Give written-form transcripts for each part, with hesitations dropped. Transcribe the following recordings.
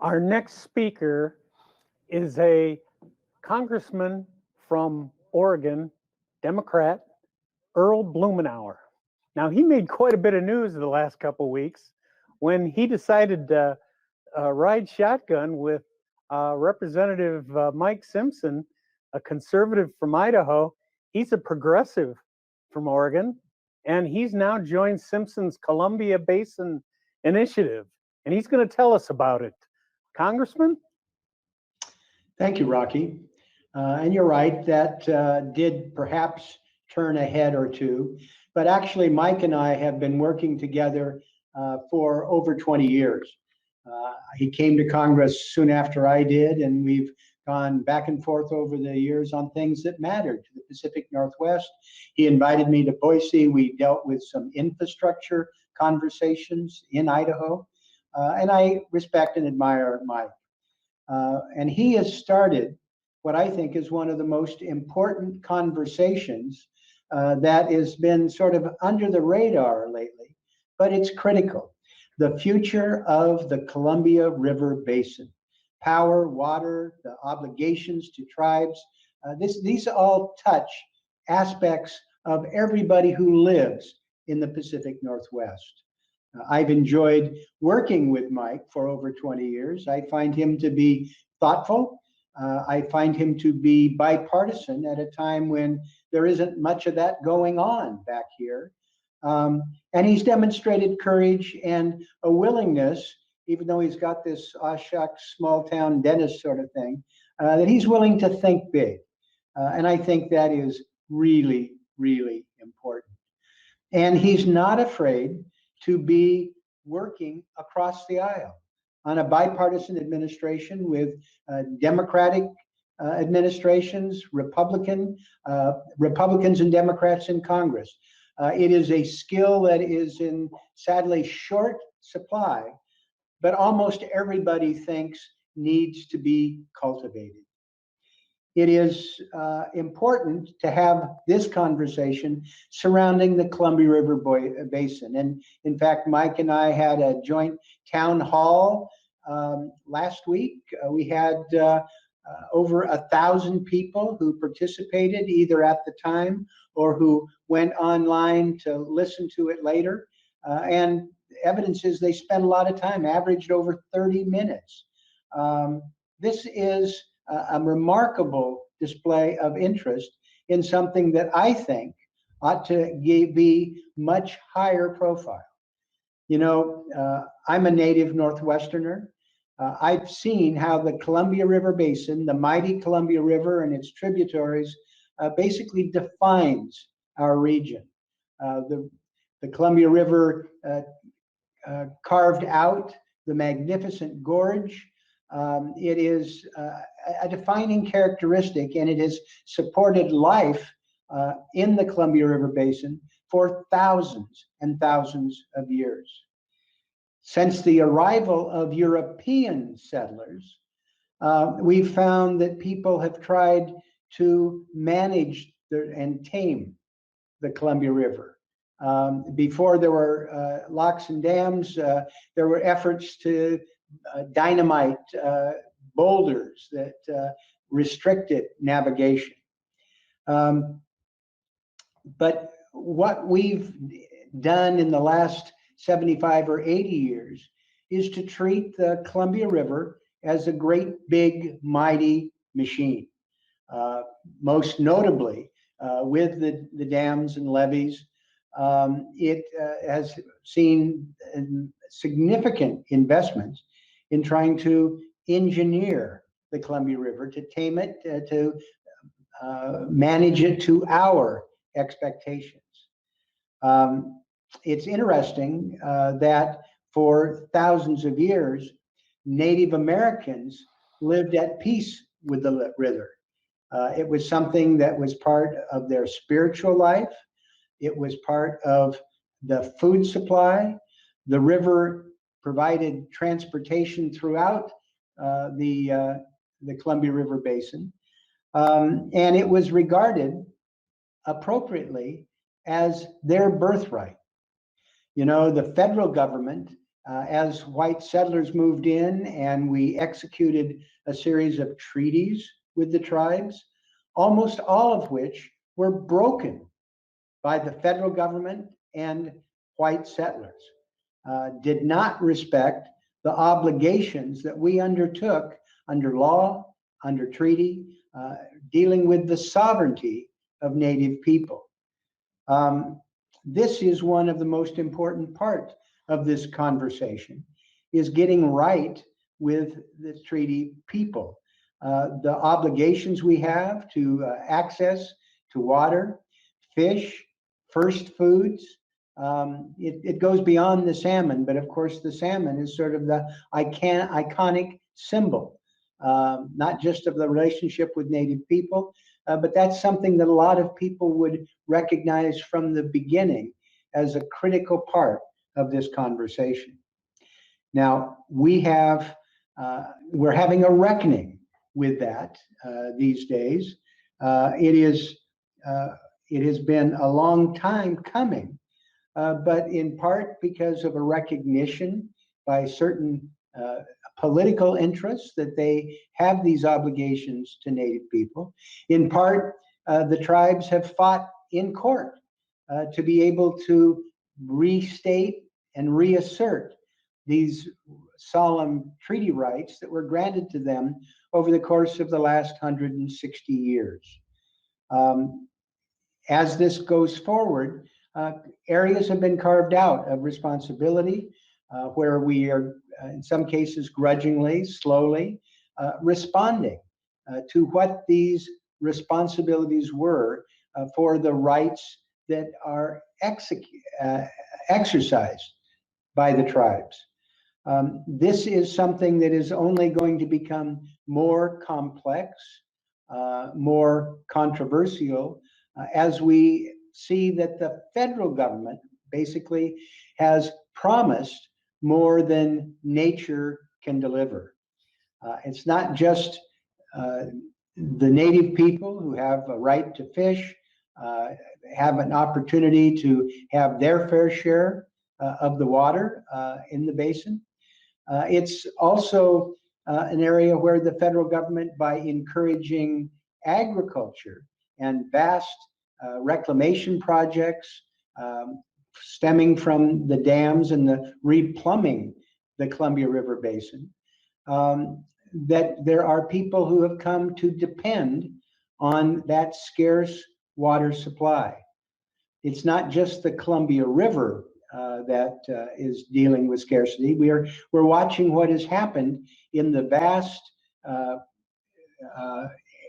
Our next speaker is a congressman from Oregon, Democrat, Earl Blumenauer. Now, he made quite a bit of news in the last couple of weeks when he decided to ride shotgun with Representative Mike Simpson, a conservative from Idaho. He's a progressive from Oregon, and he's now joined Simpson's Columbia Basin Initiative, and he's going to tell us about it. Congressman? Thank you, Rocky. And you're right, that did perhaps turn a head or two. But actually, Mike and I have been working together for over 20 years. He came to Congress soon after I did, and we've gone back and forth over the years on things that mattered to the Pacific Northwest. He invited me to Boise. We dealt with some infrastructure conversations in Idaho. And I respect and admire Mike. And he has started what I think is one of the most important conversations that has been sort of under the radar lately, but it's critical. The future of the Columbia River Basin, power, water, the obligations to tribes, these all touch aspects of everybody who lives in the Pacific Northwest. I've enjoyed working with Mike for over 20 years. I find him to be thoughtful. I find him to be bipartisan at a time when there isn't much of that going on back here. And he's demonstrated courage and a willingness, even though he's got this aw shucks, small town dentist sort of thing, that he's willing to think big. And I think that is really, really important. And he's not afraid to be working across the aisle on a bipartisan administration with Democratic administrations, Republicans and Democrats in Congress. It is a skill that is in sadly short supply, but almost everybody thinks needs to be cultivated. It is important to have this conversation surrounding the Columbia River Basin. And in fact, Mike and I had a joint town hall last week. We had over 1,000 people who participated either at the time or who went online to listen to it later. And evidence is they spent a lot of time, averaged over 30 minutes. This is a remarkable display of interest in something that I think ought to be much higher profile. You know, I'm a native Northwesterner. I've seen how the Columbia River Basin, the mighty Columbia River and its tributaries, basically defines our region. The Columbia River carved out the magnificent gorge. It is a defining characteristic, and it has supported life in the Columbia River Basin for thousands and thousands of years. Since the arrival of European settlers, we've found that people have tried to manage and tame the Columbia River. Before there were locks and dams, there were efforts to dynamite boulders that restricted navigation. But what we've done in the last 75 or 80 years is to treat the Columbia River as a great, big, mighty machine. Most notably, with the dams and levees, it has seen significant investments in trying to engineer the Columbia River, to tame it, to manage it to our expectations. It's interesting that for thousands of years, Native Americans lived at peace with the river. It was something that was part of their spiritual life. It was part of the food supply. The river provided transportation throughout the Columbia River Basin. And it was regarded appropriately as their birthright. You know, the federal government as white settlers moved in and we executed a series of treaties with the tribes, almost all of which were broken by the federal government and white settlers, did not respect the obligations that we undertook under law, under treaty, dealing with the sovereignty of Native people. This is one of the most important parts of this conversation, is getting right with the treaty people. The obligations we have to access to water, fish, first foods. It goes beyond the salmon, but of course the salmon is sort of the iconic symbol, not just of the relationship with Native people, but that's something that a lot of people would recognize from the beginning as a critical part of this conversation. Now, we're having a reckoning with that these days. It has been a long time coming, but in part because of a recognition by certain political interests that they have these obligations to Native people. In part, the tribes have fought in court to be able to restate and reassert these solemn treaty rights that were granted to them over the course of the last 160 years. As this goes forward, areas have been carved out of responsibility where we are, in some cases, grudgingly, slowly responding to what these responsibilities were for the rights that are exercised by the tribes. This is something that is only going to become more complex, more controversial, as we see that the federal government basically has promised more than nature can deliver. It's not just the Native people who have a right to fish, have an opportunity to have their fair share of the water in the basin. It's also an area where the federal government, by encouraging agriculture and vast reclamation projects stemming from the dams and the replumbing the Columbia River Basin, that there are people who have come to depend on that scarce water supply. It's not just the Columbia River that is dealing with scarcity. We're watching what has happened in the vast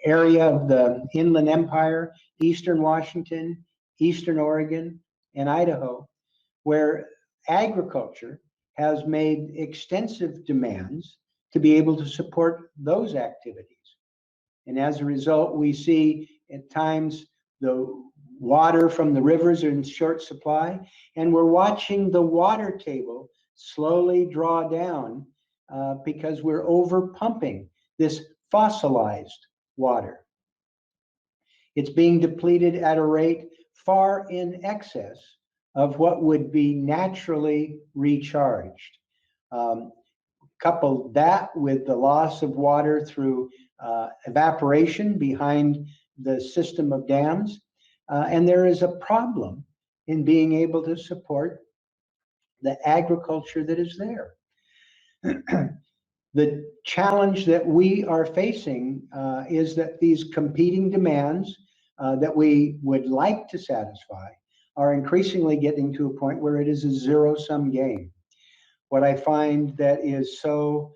area of the Inland Empire, Eastern Washington, Eastern Oregon, and Idaho, where agriculture has made extensive demands to be able to support those activities. And as a result, we see at times the water from the rivers are in short supply, and we're watching the water table slowly draw down because we're over pumping this fossilized water. It's being depleted at a rate far in excess of what would be naturally recharged. Couple that with the loss of water through evaporation behind the system of dams, and there is a problem in being able to support the agriculture that is there. The challenge that we are facing is that these competing demands that we would like to satisfy are increasingly getting to a point where it is a zero-sum game. What I find that is so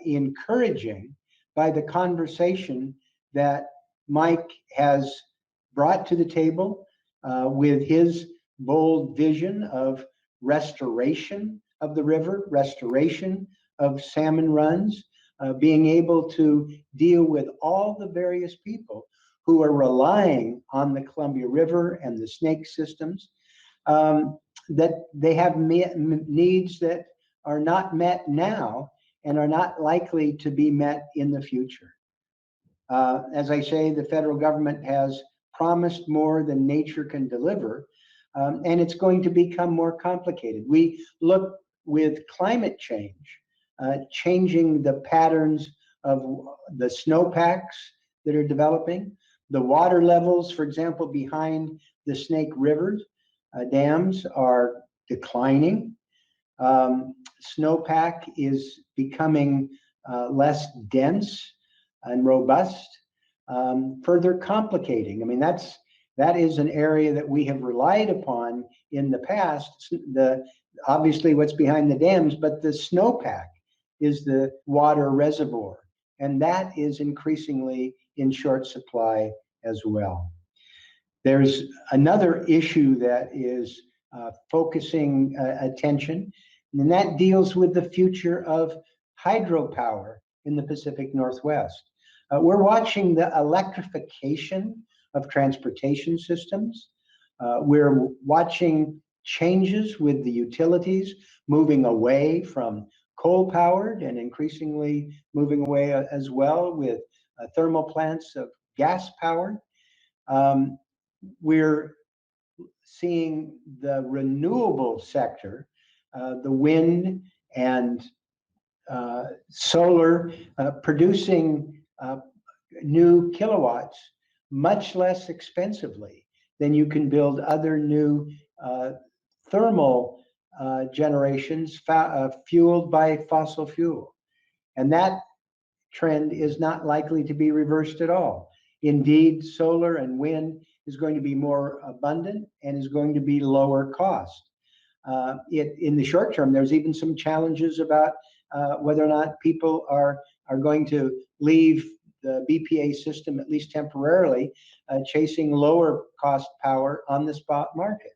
encouraging by the conversation that Mike has brought to the table with his bold vision of restoration of the river, restoration of salmon runs, being able to deal with all the various people who are relying on the Columbia River and the snake systems, that they have needs that are not met now and are not likely to be met in the future. As I say, the federal government has promised more than nature can deliver, and it's going to become more complicated. We look with climate change, changing the patterns of the snowpacks that are developing, the water levels, for example, behind the Snake River dams are declining. Snowpack is becoming less dense and robust, further complicating. I mean, that is an area that we have relied upon in the past. Obviously what's behind the dams, but the snowpack is the water reservoir, and that is increasingly in short supply as well. There's another issue that is focusing attention, and that deals with the future of hydropower in the Pacific Northwest. We're watching the electrification of transportation systems. We're watching changes with the utilities moving away from coal-powered and increasingly moving away as well with thermal plants of gas-powered. We're seeing the renewable sector, the wind and solar, producing new kilowatts much less expensively than you can build other new thermal generations fueled by fossil fuel. And that trend is not likely to be reversed at all. Indeed, solar and wind is going to be more abundant and is going to be lower cost. In the short term, there's even some challenges about whether or not people are going to leave the BPA system, at least temporarily, chasing lower cost power on the spot market.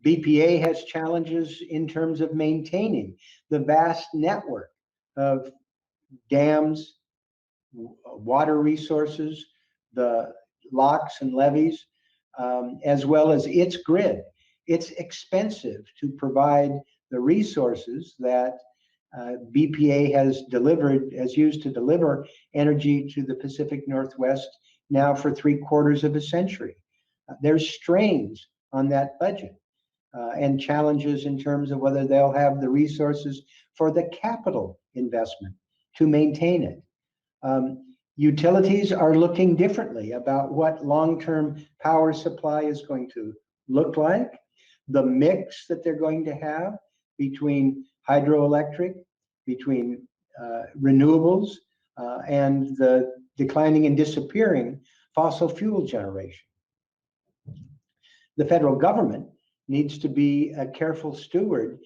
BPA has challenges in terms of maintaining the vast network of dams, water resources, the locks and levees, as well as its grid. It's expensive to provide the resources that BPA has used to deliver energy to the Pacific Northwest now for 3/4 of a century. There's strains on that budget and challenges in terms of whether they'll have the resources for the capital investment to maintain it. Utilities are looking differently about what long-term power supply is going to look like, the mix that they're going to have between hydroelectric, between renewables, and the declining and disappearing fossil fuel generation. The federal government needs to be a careful steward,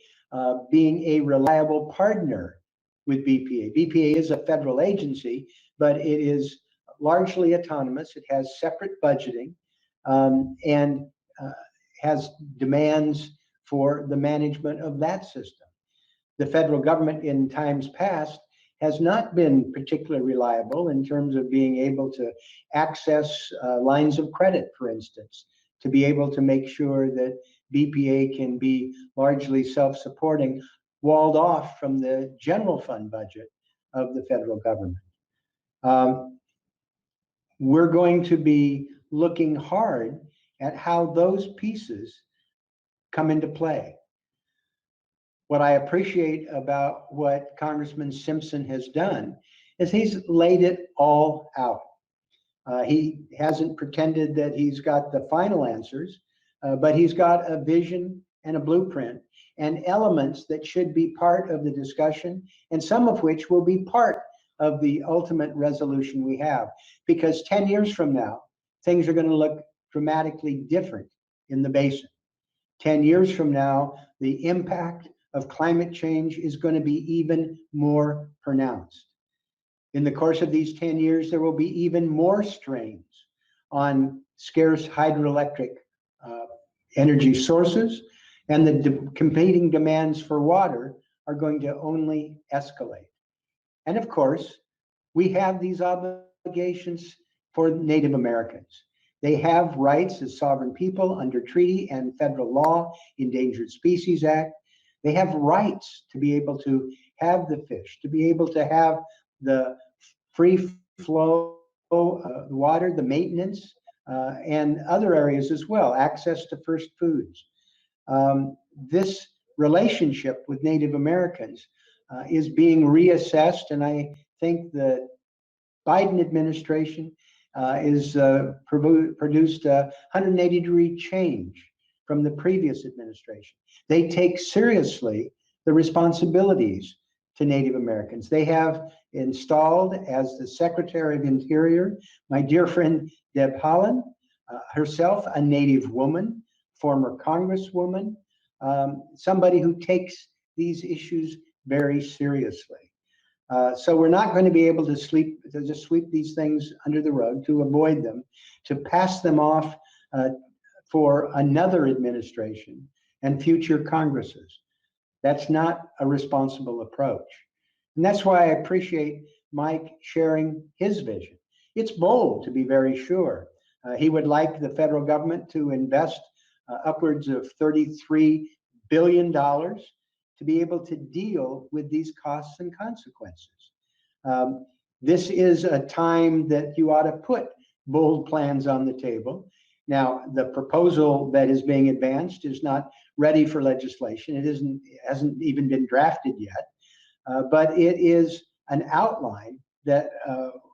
being a reliable partner with BPA. BPA is a federal agency, but it is largely autonomous. It has separate budgeting and has demands for the management of that system. The federal government in times past has not been particularly reliable in terms of being able to access lines of credit, for instance, to be able to make sure that BPA can be largely self-supporting, walled off from the general fund budget of the federal government. We're going to be looking hard at how those pieces come into play. What I appreciate about what Congressman Simpson has done is he's laid it all out. He hasn't pretended that he's got the final answers, but he's got a vision and a blueprint and elements that should be part of the discussion, and some of which will be part of the ultimate resolution we have. Because 10 years from now, things are going to look dramatically different in the basin. 10 years from now, the impact of climate change is going to be even more pronounced. In the course of these 10 years, there will be even more strains on scarce hydroelectric energy sources, and the competing demands for water are going to only escalate. And of course, we have these obligations for Native Americans. They have rights as sovereign people under treaty and federal law, Endangered Species Act. They have rights to be able to have the fish, to be able to have the free flow water, the maintenance, and other areas as well, access to first foods. This relationship with Native Americans is being reassessed, and I think the Biden administration is produced a 180-degree change from the previous administration. They take seriously the responsibilities to Native Americans. They have installed as the Secretary of Interior my dear friend Deb Haaland, herself a Native woman, former Congresswoman, somebody who takes these issues very seriously. So we're not going to be able to just sweep these things under the rug, to avoid them, to pass them off for another administration and future Congresses. That's not a responsible approach. And that's why I appreciate Mike sharing his vision. It's bold, to be very sure. He would like the federal government to invest upwards of $33 billion to be able to deal with these costs and consequences. This is a time that you ought to put bold plans on the table. Now, the proposal that is being advanced is not ready for legislation. It hasn't even been drafted yet, but it is an outline that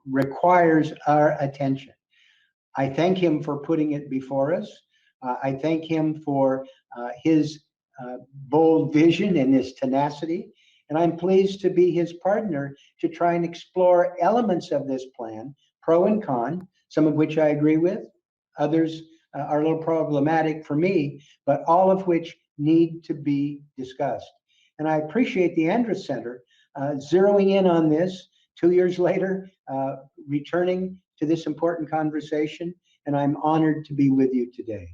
requires our attention. I thank him for putting it before us. I thank him for his bold vision and his tenacity. And I'm pleased to be his partner to try and explore elements of this plan, pro and con, some of which I agree with, others are a little problematic for me, but all of which need to be discussed. And I appreciate the Andrus Center zeroing in on this 2 years later, returning to this important conversation, and I'm honored to be with you today.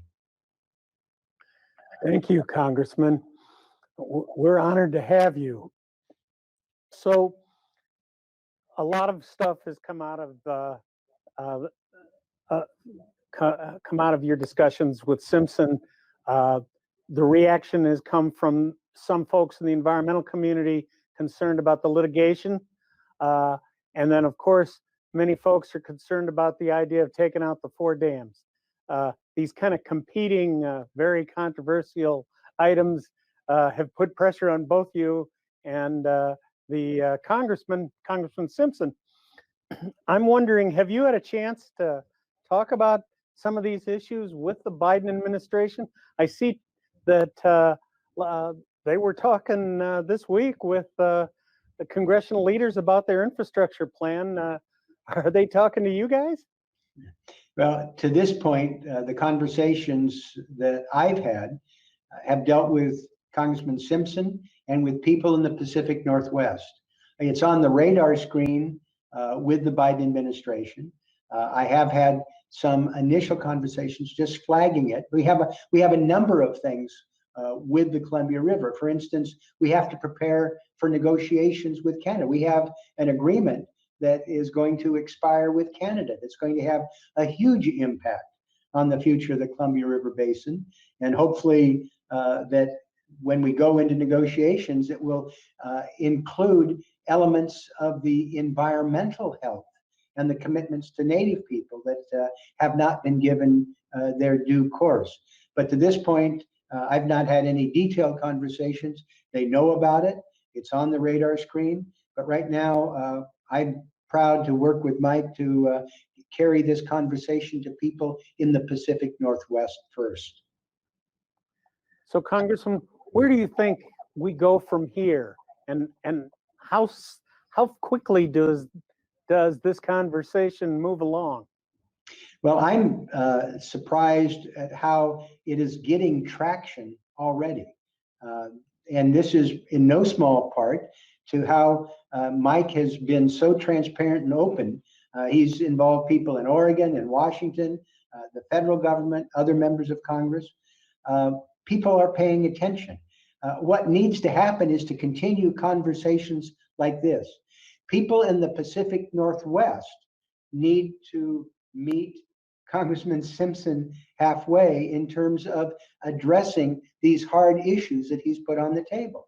Thank you, Congressman. We're honored to have you. So a lot of stuff has come out of your discussions with Simpson. The reaction has come from some folks in the environmental community concerned about the litigation. And then, of course, many folks are concerned about the idea of taking out the 4 dams. These kind of competing, very controversial items have put pressure on both you and the Congressman Simpson. I'm wondering, have you had a chance to talk about some of these issues with the Biden administration? I see that they were talking this week with the congressional leaders about their infrastructure plan. Are they talking to you guys? Well, to this point, the conversations that I've had have dealt with Congressman Simpson and with people in the Pacific Northwest. It's on the radar screen with the Biden administration. I have had some initial conversations just flagging it. We have a number of things with the Columbia River. For instance, we have to prepare for negotiations with Canada. We have an agreement that is going to expire with Canada that's going to have a huge impact on the future of the Columbia River Basin. And hopefully that when we go into negotiations, it will include elements of the environmental health and the commitments to Native people that have not been given their due course. But to this point, I've not had any detailed conversations. They know about it. It's on the radar screen. But right now, I'm proud to work with Mike to carry this conversation to people in the Pacific Northwest first. So, Congressman, where do you think we go from here, and how quickly does this conversation move along? Well, I'm surprised at how it is getting traction already. And this is in no small part to how Mike has been so transparent and open. He's involved people in Oregon and Washington, the federal government, other members of Congress. People are paying attention. What needs to happen is to continue conversations like this. People in the Pacific Northwest need to meet Congressman Simpson halfway in terms of addressing these hard issues that he's put on the table.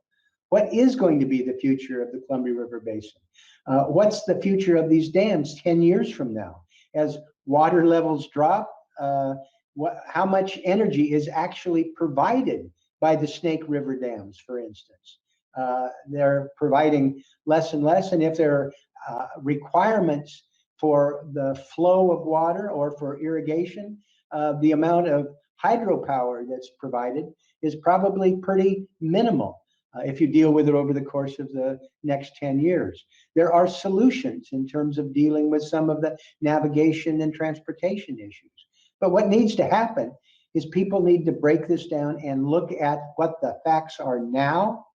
What is going to be the future of the Columbia River Basin? What's the future of these dams 10 years from now? As water levels drop, how much energy is actually provided by the Snake River dams, for instance. They're providing less and less, and if there are requirements for the flow of water or for irrigation, the amount of hydropower that's provided is probably pretty minimal if you deal with it over the course of the next 10 years. There are solutions in terms of dealing with some of the navigation and transportation issues. But what needs to happen is people need to break this down and look at what the facts are now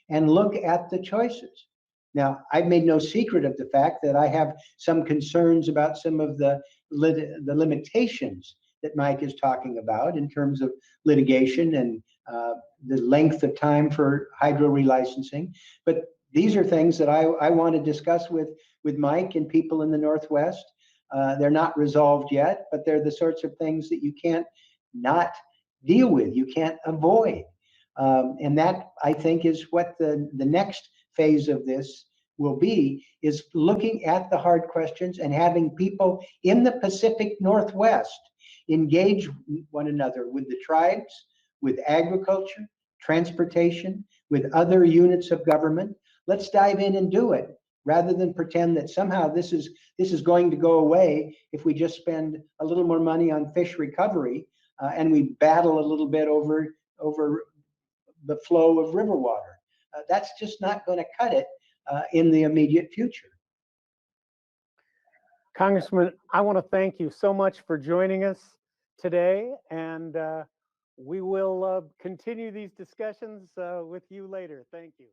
and look at the choices. Now, I've made no secret of the fact that I have some concerns about some of the limitations that Mike is talking about in terms of litigation and the length of time for hydro relicensing. But these are things that I want to discuss with Mike and people in the Northwest. They're not resolved yet, but they're the sorts of things that you can't not deal with, you can't avoid. And that, I think, is what the next phase of this will be, is looking at the hard questions and having people in the Pacific Northwest engage one another with the tribes, with agriculture, transportation, with other units of government. Let's dive in and do it, rather than pretend that somehow this is going to go away if we just spend a little more money on fish recovery and we battle a little bit over the flow of river water. That's just not going to cut it in the immediate future. Congressman, I want to thank you so much for joining us today, and we will continue these discussions with you later. Thank you.